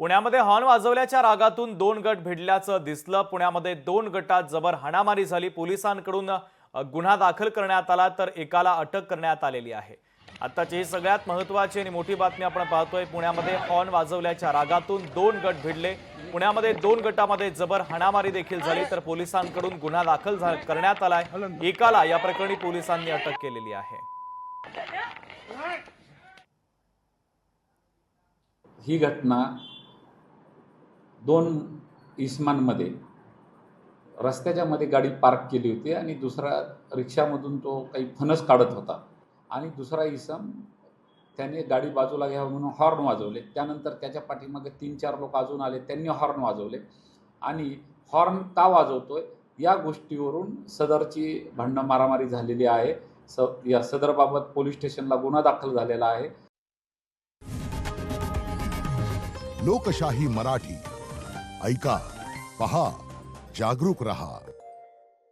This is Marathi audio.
पुण्यामध्ये हॉर्न वाजवल्याच्या रागातून दोन गट भिडल्याचं दिसलं। पुण्यामध्ये दोन गटात जबर हाणामारी झाली। पोलिसांकडून गुन्हा दाखल करण्यात आला तर एकाला अटक करण्यात आलेली आहे। आताची ही सगळ्यात महत्त्वाची आणि मोठी बातमी आपण पाहतोय। पुण्यामध्ये हॉर्न वाजवल्याच्या रागातून दोन गट भिडले। पुण्यामध्ये दोन गटामध्ये जबर हाणामारी देखील झाली तर पोलिसांकडून गुन्हा दाखल करण्यात आलाय। एकाला या प्रकरणी पोलिसांनी अटक केलेली आहे। ही घटना दोन इसमांमध्ये रस्त्याच्या मध्ये गाडी पार्क केली होती आणि दुसरा रिक्षामधून तो काही फणस काढत होता आणि दुसरा इसम त्याने गाडी बाजूला घ्यावं म्हणून हॉर्न वाजवले। त्यानंतर त्याच्या पाठीमागे 3-4 लोक अजून आले, त्यांनी हॉर्न वाजवले आणि हॉर्न का वाजवतोय या गोष्टीवरून सदरची भांडण मारामारी झालेली आहे। या सदरबाबत पोलीस स्टेशनला गुन्हा दाखल झालेला आहे। लोकशाही मराठी ऐका, पहा, जागरूक रहा।